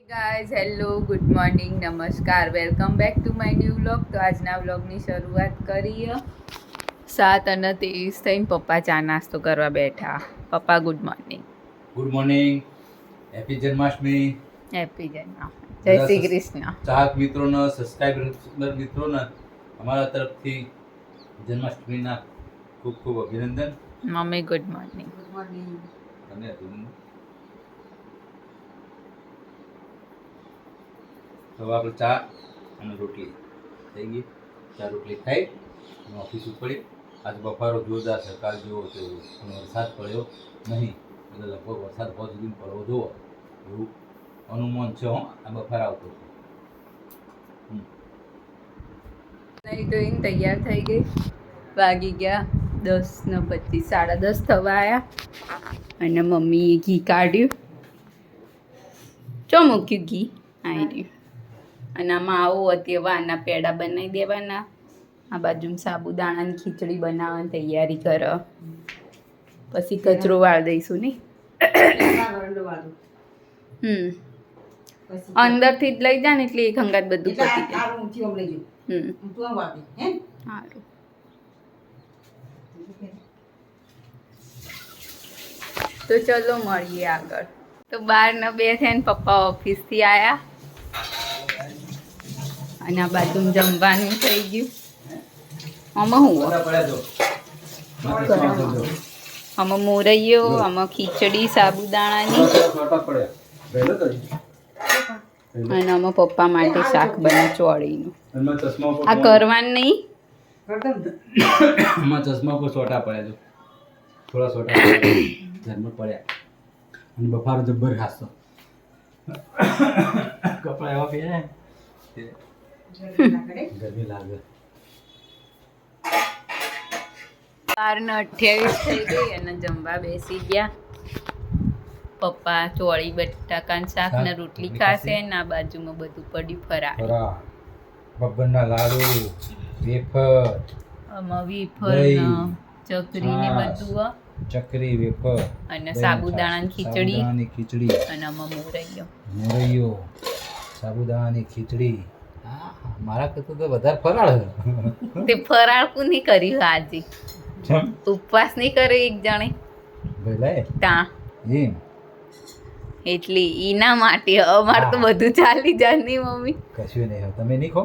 Guys hello good morning નમસ્કાર welcome back to my new vlog. તો આજના વ્લોગની શરૂઆત કરીએ. 7:23 થઈને પપ્પા ચા નાસ્તો કરવા બેઠા. પપ્પા good morning. Good morning. Happy Janmashtami. Happy Janmashtami. જય શ્રી કૃષ્ણ. ચાહક મિત્રોને સબસ્ક્રાઇબર મિત્રોને અમારા તરફથી જન્માષ્ટમીના ખૂબ ખૂબ અભિનંદન. Mummy good morning. Good morning. અને તો આપણે ચા અને રોટલી થઈ ગઈ. ચા રોટલી ખાઈ અને ઓફિસ ઉપડી. આજ બફારો જોરદાર છે, કાલ જેવો તેવો અને વરસાદ પડ્યો નહીં, એટલે લગભગ વરસાદ હોવા સુધી પડવો જોવો એવું અનુમાન છે. આ બફાર આવતો છે. નહીં ધોઈને તૈયાર થઈ ગઈ. વાગી ગયા 10:25, 10:30 થવા આવ્યા અને મમ્મીએ ઘી કાઢ્યું. ચો મૂક્યું ઘી આવી રહ્યું. અને આમાં આવું હતી વાના પેડા બનાવી દેવાના. આ બાજુ સાબુદાણાની ખીચડી બનાવવાની તૈયારી કરો. પછી કચરો વાળ દઈશું નહીં. અંદરથી જ લઈ જા ને એટલે એક હંગાત બધું પતી જાય. સારું. તો ચલો મળીએ આગળ. તો બહાર ન બેસે ને પપ્પા ઓફિસથી આવ્યા અને આ બાજુ જમવાનું થઈ ગયું. આમાં હું આમાં મોરૈયો, આમાં ખીચડી સાબુદાણાની અને આમાં પપ્પા માટે શાક બને ચોળીનું. આ કરવાનું નહીં. ચશ્મા પર સોટા પડ્યા છે, થોડા સોટા ઘરમાં પડ્યા અને બફારો જબ્બર ખાસો. કપડા એવા પહેર્યા ગરમી લાગે. 12:28 થઈ ગઈ અને જમવા બેસી ગયા. પપ્પા ચોળી બટાકાનું શાક ને રોટલી ખાશે ને આ બાજુમાં બધું પડ્યું ફરાળ. બબ્બરના લાડુ, વેફર, આમાં વેફર ને ચકરી ને બધું ચકરી વેફર અને સાબુદાણાની ખીચડી ખીચડી અને આમાં મોરૈયો સાબુદાણાની ખીચડી. મારા કરતા તો વધારે ફરાળ તે ફરાળ કોની કર્યું આજે? ઉપવાસ નહીં કર્યો એક જણે તા એમ એટલે એના માટે. અમારે તો બધું ચાલી જાય નહીં મમ્મી. કશું નહીં. તમે નહીં ખો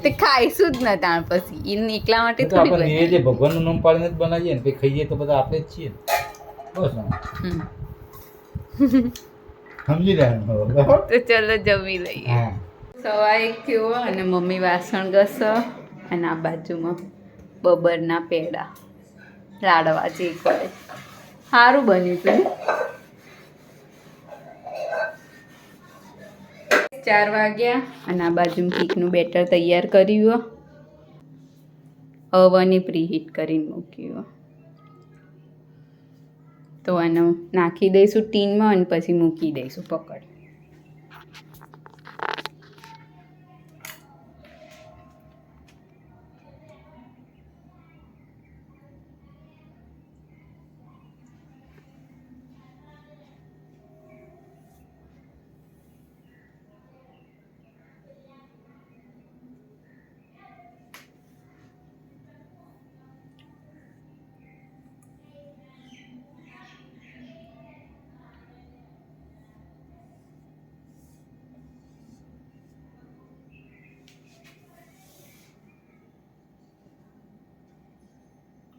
તે ખાઈશું જ ન તાણ પછી એને એકલા માટે થોડી એ જે ભગવાનનું નામ પાડીને જ બનાવીએ ને ખાઈએ તો બધા આપણે જ છીએ બસ. સમજી રહ્યા. તો ચલો જમી લઈએ. 1:15 થયો અને મમ્મી વાસણ ઘસ અને આ બાજુમાં બબરના પેડા લાડવા જે કરે. સારું બન્યું હતું. 4 વાગ્યા અને આ બાજુ કેકનું બેટર તૈયાર કર્યું. ઓવનને પ્રીહીટ કરીને મૂક્યું. તો આને નાખી દઈશું ટીનમાં અને પછી મૂકી દઈશું પકડ.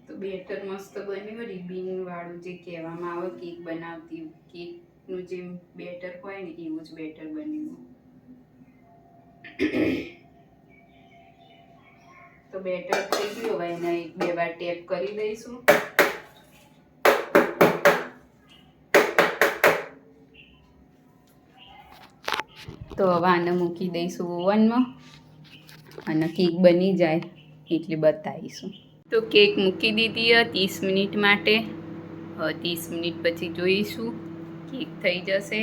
તો બેટર મસ્ત બન્યું. રિબિન વાળું જે કહેવામાં આવે કેક બનાવતી કેકનું જે બેટર હોય ને એવું જ બેટર બન્યું. તો બેટર થઈ ગયું. હવે એને 1-2 વાર ટેપ કરી દઈશું. તો હવે આને મૂકી દઈશું ઓવનમાં અને કેક બની જાય એટલે બતાવીશું. તો કેક મૂકી દીધી 30 મિનિટ માટે. 30 મિનિટ પછી જોઈશું કેક થઈ જશે.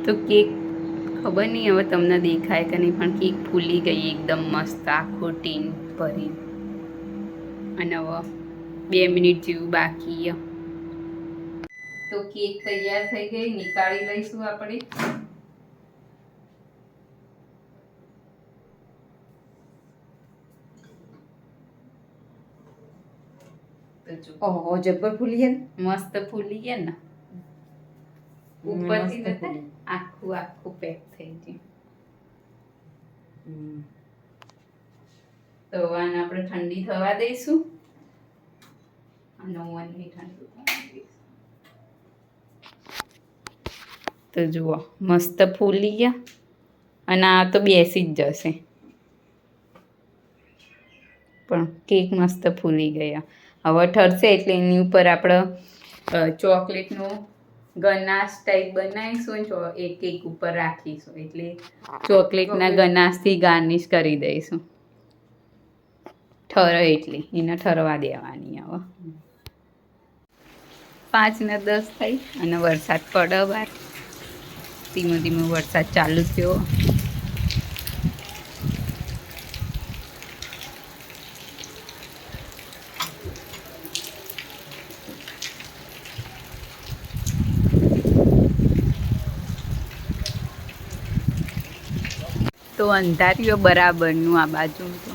તો કેક ખબર નહીં હવે તમને દેખાય કે નહીં, પણ કેક ફૂલી ગઈ એકદમ મસ્ત આખું ટીન ભરી. અને હવે 2 મિનિટ જેવું બાકી. તો કેક તૈયાર થઈ ગઈ, નીકાળી લઈશું આપણે. તો જો ઓહો જબ્બર ફૂલી છે ને. મસ્ત ફૂલી ગયા ને, ઉપરથી બતા આખું આખું પેક થઈ ગયું. તો આને આપણે ઠંડી થવા દઈશું અને ઓવનની ઠંડુ થવા દઈશું. તો જુઓ મસ્ત ફૂલી ગયા અને આ તો બેસી જ જશે, પણ કેક મસ્ત ફૂલી ગયા. હવે ઠરશે એટલે એની ઉપર આપણે ચોકલેટનો ગનાશ ટાઈપ બનાવીશું એ કેક ઉપર રાખીશું, એટલે ચોકલેટના ગનાશથી ગાર્નિશ કરી દઈશું. ઠરે એટલે એને ઠરવા દેવાની. હવે 5 ને 10 થઈ અને વરસાદ પડે બહાર. ધીમો ધીમો વરસાદ ચાલુ થયો. તો અંધારીઓ બરાબરનું આ બાજુ તો.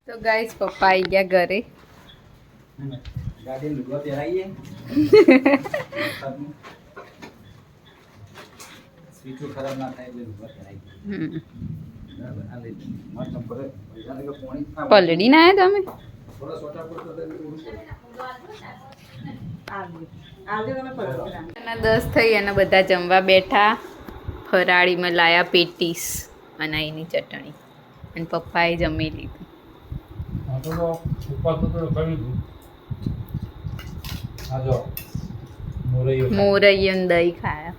તો ગાઈસ પપ્પા આવી ગયા ઘરે. ગાડી લુગડા પહેરાઈએ સ્વીચો ખરાબ ના થાય એટલે લુગડા પહેરાઈએ. બરાબર આ લઈ મત નંબર પૈસા લગે પોણી ખા પલડી ના આવ્યા તમે? થોડા સોટા પર તો ઉડું અને 10 થઈ અને બધા જમવા બેઠા. ફરાળીમાં લાયા પેટીસ અને એની ચટણી અને પપ્પાએ જમી લીધું. મોરૈયું દહીં ખાયા.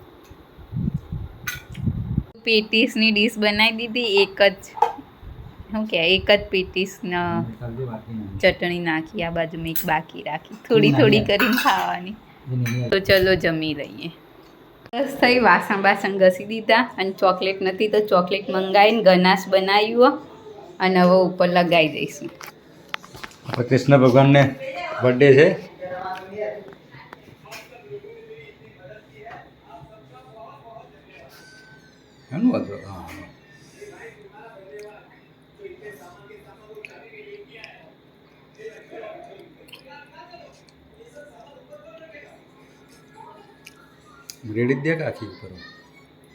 પેટીસની ડીશ બનાવી દીધી. એક જ પેટીસના ચટણી નાખી, આ બાજુમાં એક બાકી રાખી, થોડી થોડી કરીને ખાવાની. તો ચલો જમી લઈએ. બસ થઈ, વાસણ બાસણ ઘસી દીધા અને ચોકલેટ નથી તો ચોકલેટ મંગાવીને ગનાશ બનાવ્યું અને હવે ઉપર લગાવી દઈશું. કૃષ્ણ ભગવાનને બર્થડે છે. એનું હતું હા. રેડી દે આખી ઉપર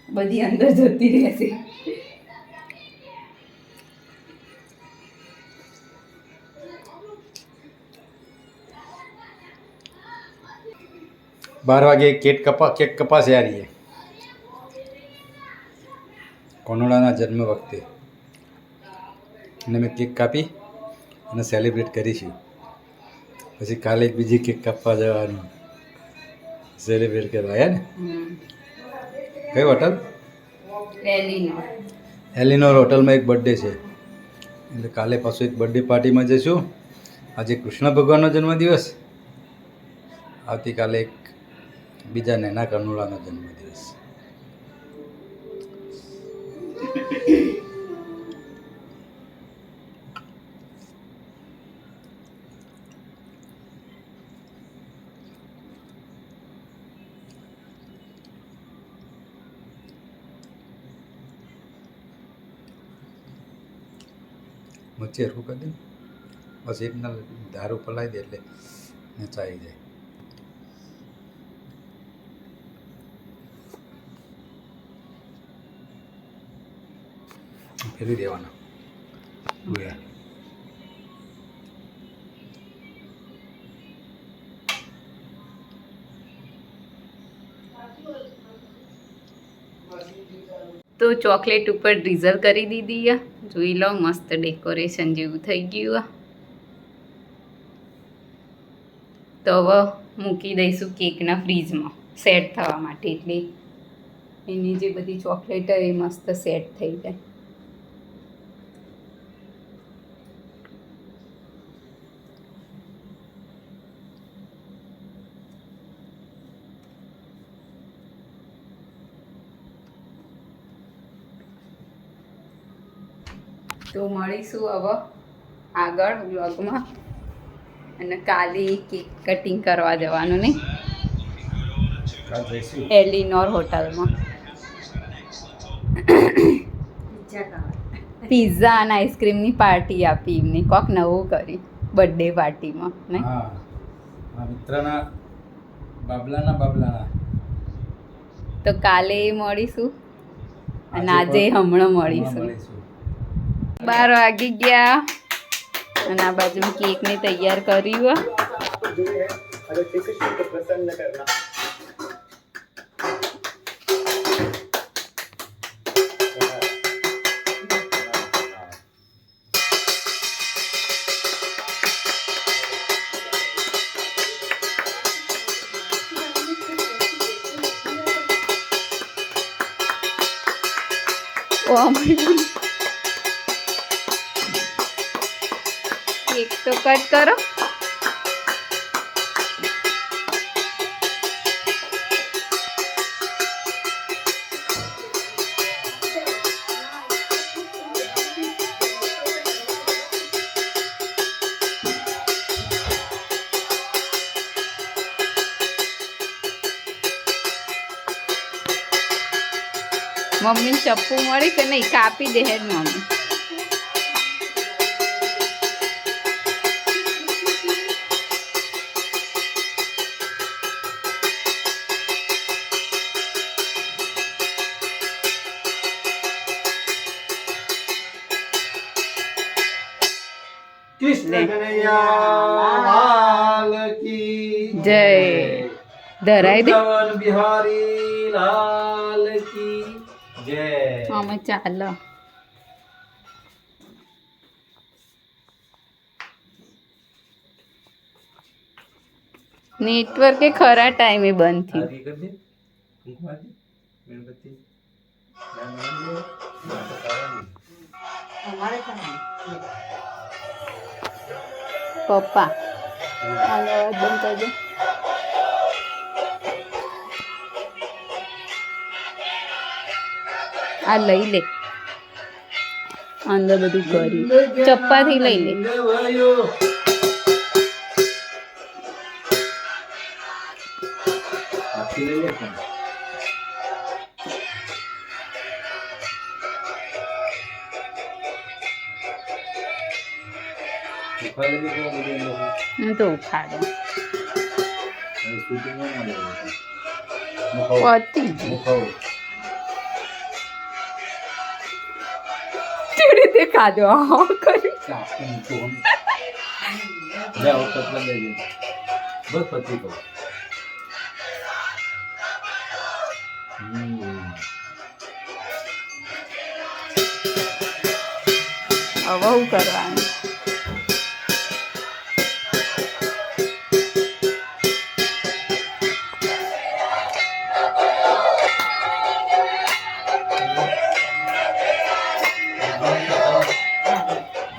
બધી અંદર જતી રહેશે. 12 વાગે કેક કપાશે આ રહીએ કોનોડાના જન્મ વખતે, અને મેં કેક કાપી અને સેલિબ્રેટ કરીશું. પછી કાલે એક બીજી કેક કાપવા જવાનું સેલિબ્રેટ કરવા. હે ને કઈ હોટલ? એલિનોર હોટલમાં એક બર્થડે છે, એટલે કાલે પાછું એક બર્થડે પાર્ટીમાં જઈશું. આજે કૃષ્ણ ભગવાનનો જન્મદિવસ, આવતીકાલે એક બીજા નેના કનુડાનો જન્મદિવસ. વચ્ચે હરખું કરી દે, બસ એક ના દારૂ પલાવી દે એટલે નચાઈ જાય. ફેરવી દેવાના. તો ચોકલેટ ઉપર ડ્રીઝલ કરી દીધી આ જોઈ લો મસ્ત ડેકોરેશન જેવું થઈ ગયું આ તો હવે મૂકી દઈશું કેકના ફ્રીજમાં સેટ થવા માટે એટલે એની જે બધી ચોકલેટ હોય એ મસ્ત સેટ થઈ જાય તો મળીશું હવે આગળ વ્લોગમાં અને કાલે કેક કટિંગ કરવા જવાનું નહીં એલિનોર હોટલમાં પિઝા અને આઈસ્ક્રીમની પાર્ટી આપી એમને કોક નવું કરી બર્થડે પાર્ટીમાં નહીં મિત્રના બાબલાના તો કાલે મળીશું અને આજે હમણાં મળીશું 12 વાગી ગયા અને આ બાજુ કેકને તૈયાર કર્યું કેક તો કટ કરો મમ્મી ચપ્પુ મળી કે નહીં કાપી દે હેડ મમ્મી કૃષ્ણ કનૈયા લાલ કી જય ધરાઈ દે વૃંદાવન બિહારી લાલ કી જય આમાં ચાલો નેટવર્ક એ ખરા ટાઈમે બંધ થયું આરતી કરી દે કુંકુમાજી મીણબત્તી પપ્પા હાલો બંધ કરજો આ લઈ લે અંદર બધું કર્યું ચપ્પાથી લઈ લે હું તો ઉખાડો પતી કેવી રીતે ખાધો આ કર્યું બસ પતિ કહો હવે હું કરવાનું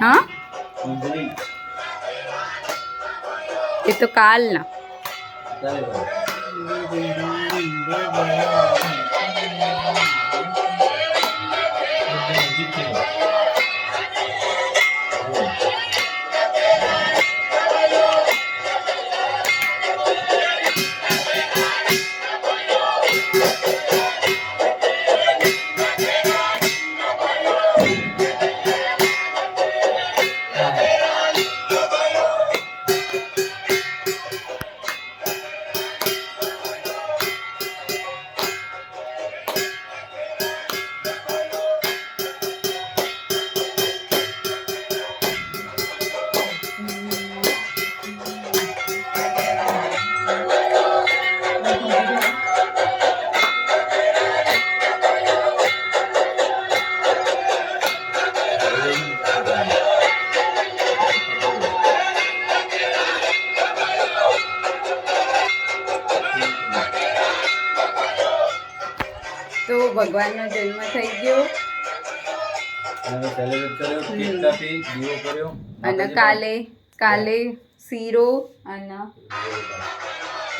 હા એ તો કાલના ભગવાનનો જન્મ થઈ ગયો અને સેલિબ્રેટ કર્યો, કેક કાપી, દીવો કર્યો. અને કાલે શીરો અને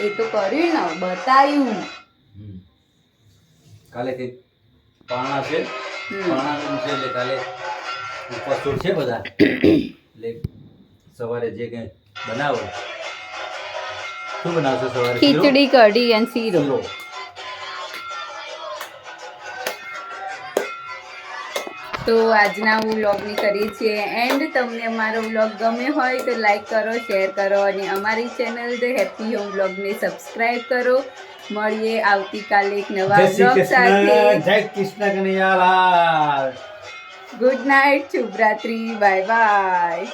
એ તો કર્યું ને બતાવ્યું. હમ. કાલે કંઈક પાણા છે, પાણાનું છે એટલે કાલે ઉપવાસ છે બધા. એટલે સવારે જે કંઈ બનાવો. શું બનાવશો સવારે? ખીચડી કઢી અને શીરો. શીરો. તો આજના વ્લોગની કરીએ છીએ એન્ડ. તમને અમારો વ્લોગ ગમે હોય તો લાઈક કરો, શેર કરો અને અમારી ચેનલ ધ હેપી હોમ વ્લોગને સબસ્ક્રાઇબ કરો. મળીએ આવતીકાલે એક નવા જય શ્રી વ્લોગ કૃષ્ણ, સાથે. જય કૃષ્ણ કનૈયાલાલ. ગુડ નાઇટ, શુભરાત્રી, બાય બાય.